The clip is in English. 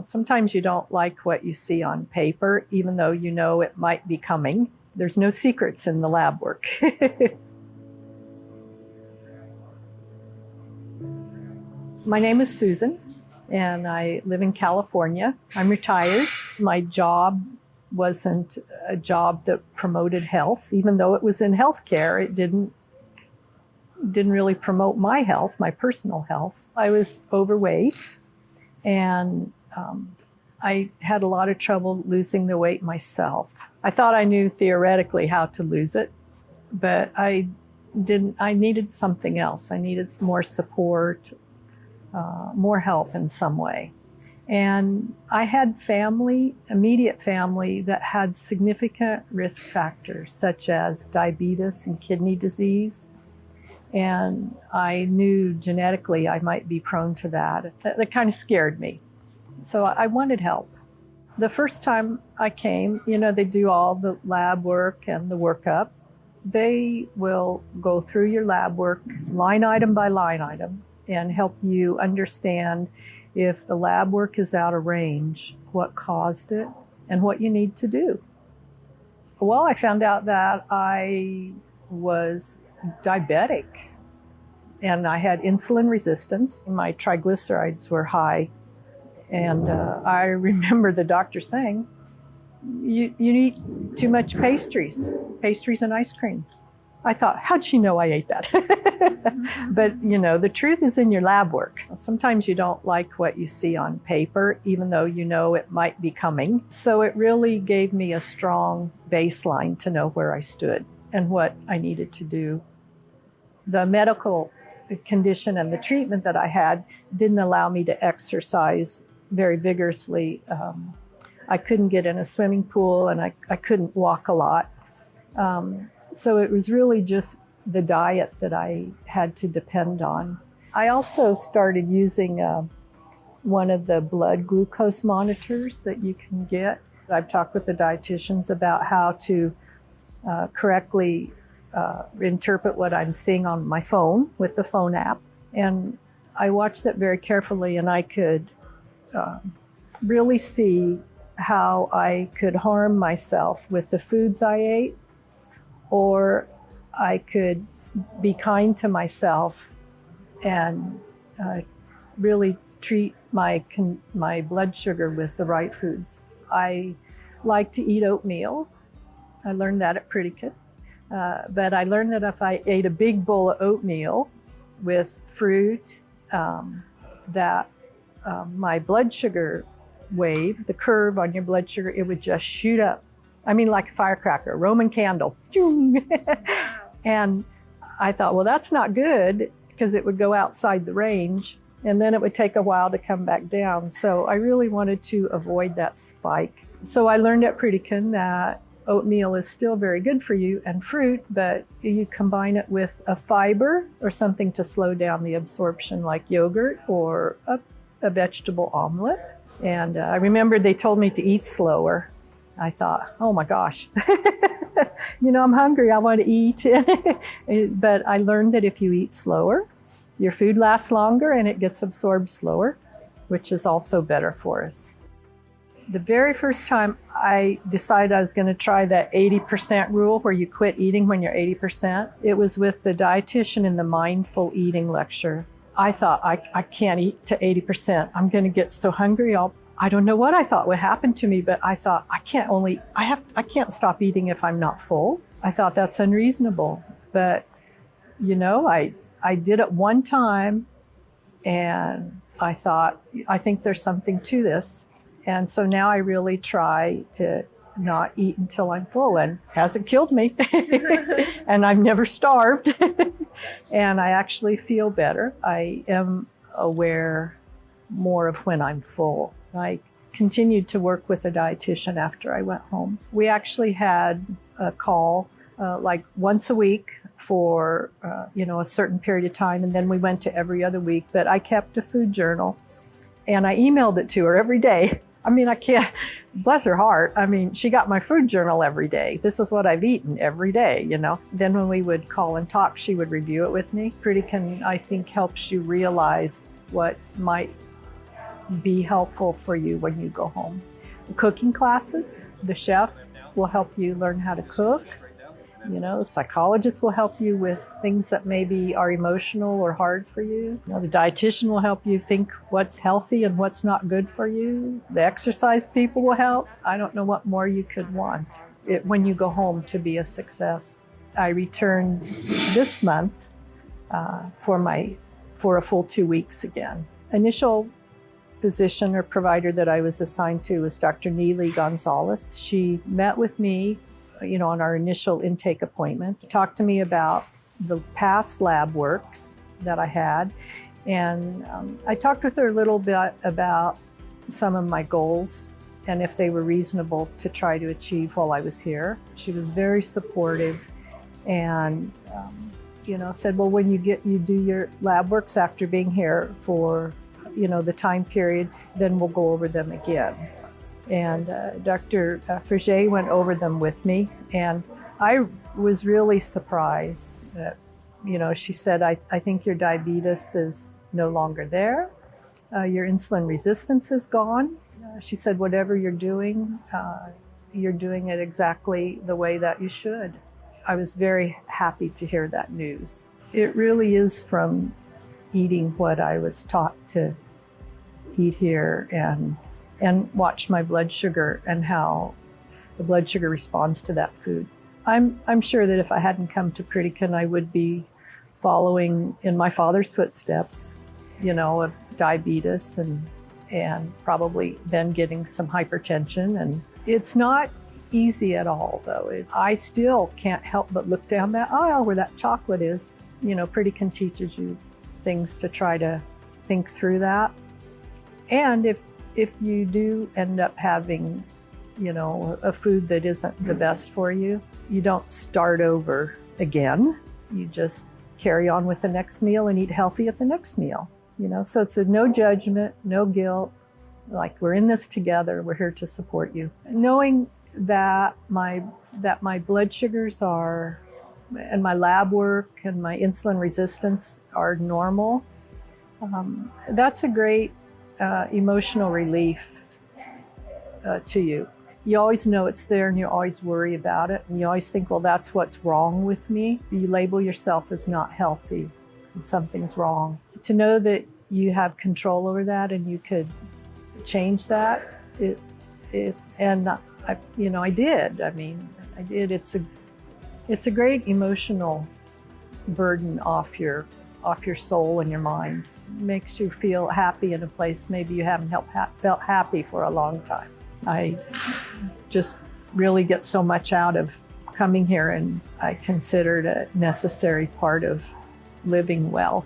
Sometimes you don't like what you see on paper, even though you know it might be coming. There's no secrets in the lab work. My name is Susan, and I live in California. I'm retired. My job wasn't a job that promoted health. Even though it was in healthcare, it didn't really promote my health, my personal health. I was overweight, and I had a lot of trouble losing the weight myself. I thought I knew theoretically how to lose it, but I didn't. I needed something else. I needed more support, more help in some way. And I had family, immediate family, that had significant risk factors, such as diabetes and kidney disease. And I knew genetically I might be prone to that. That kind of scared me. So I wanted help. The first time I came, they do all the lab work and the workup. They will go through your lab work line item by line item and help you understand if the lab work is out of range, what caused it, and what you need to do. Well, I found out that I was diabetic and I had insulin resistance. My triglycerides were high. And I remember the doctor saying, you eat too much pastries and ice cream. I thought, how'd she know I ate that? But, the truth is in your lab work. Sometimes you don't like what you see on paper, even though you know it might be coming. So it really gave me a strong baseline to know where I stood and what I needed to do. The medical condition and the treatment that I had didn't allow me to exercise very vigorously. I couldn't get in a swimming pool, and I couldn't walk a lot. So it was really just the diet that I had to depend on. I also started using one of the blood glucose monitors that you can get. I've talked with the dietitians about how to correctly interpret what I'm seeing on my phone with the phone app. And I watched that very carefully, and I could really see how I could harm myself with the foods I ate, or I could be kind to myself and really treat my blood sugar with the right foods. I like to eat oatmeal. I learned that at Pritikin. But I learned that if I ate a big bowl of oatmeal with fruit, that my blood sugar wave, the curve on your blood sugar, it would just shoot up. I mean, like a firecracker, Roman candle. And I thought, well, that's not good, because it would go outside the range, and then it would take a while to come back down. So I really wanted to avoid that spike. So I learned at Pritikin that oatmeal is still very good for you, and fruit, but you combine it with a fiber or something to slow down the absorption, like yogurt or a vegetable omelet. And I remember they told me to eat slower. I thought, oh my gosh, I'm hungry, I want to eat. But I learned that if you eat slower, your food lasts longer and it gets absorbed slower, which is also better for us. The very first time I decided I was going to try that 80% rule, where you quit eating when you're 80%, it was with the dietitian in the mindful eating lecture. I thought, I can't eat to 80%. I'm going to get so hungry. I don't know what I thought would happen to me, but I thought, I can't stop eating if I'm not full. I thought that's unreasonable. But, I did it one time, and I thought, I think there's something to this. And so now I really try to not eat until I'm full, and it hasn't killed me. And I've never starved. And I actually feel better. I am aware more of when I'm full. I continued to work with a dietitian after I went home. We actually had a call like once a week for a certain period of time, and then we went to every other week. But I kept a food journal, and I emailed it to her every day. I mean, I can't, bless her heart. I mean, she got my food journal every day. This is what I've eaten every day, Then when we would call and talk, she would review it with me. Pritikin, I think, helps you realize what might be helpful for you when you go home. Cooking classes, the chef will help you learn how to cook. The psychologist will help you with things that maybe are emotional or hard for you. The dietitian will help you think what's healthy and what's not good for you. The exercise people will help. I don't know what more you could want when you go home to be a success. I returned this month for a full 2 weeks again. Initial physician or provider that I was assigned to was Dr. Neely Gonzalez. She met with me on our initial intake appointment, talked to me about the past lab works that I had. And I talked with her a little bit about some of my goals and if they were reasonable to try to achieve while I was here. She was very supportive and, said, well, when you do your lab works after being here for, the time period, then we'll go over them again. And Dr. Frege went over them with me, and I was really surprised that, she said, I think your diabetes is no longer there. Your insulin resistance is gone. She said, whatever you're doing it exactly the way that you should. I was very happy to hear that news. It really is from eating what I was taught to eat here and watch my blood sugar and how the blood sugar responds to that food. I'm sure that if I hadn't come to Pritikin, I would be following in my father's footsteps, of diabetes and probably then getting some hypertension. And it's not easy at all, though. I still can't help but look down that aisle where that chocolate is. Pritikin teaches you things to try to think through that. And if you do end up having, a food that isn't the best for you, you don't start over again. You just carry on with the next meal and eat healthy at the next meal. So it's a no judgment, no guilt. Like, we're in this together. We're here to support you. Knowing that my blood sugars are, and my lab work and my insulin resistance are normal, that's a great emotional relief to you. You always know it's there and you always worry about it. And you always think, well, that's what's wrong with me. You label yourself as not healthy and something's wrong. To know that you have control over that and you could change that, I did. I did. It's a great emotional burden off your soul and your mind. It makes you feel happy in a place maybe you haven't felt happy for a long time. I just really get so much out of coming here, and I consider it a necessary part of living well.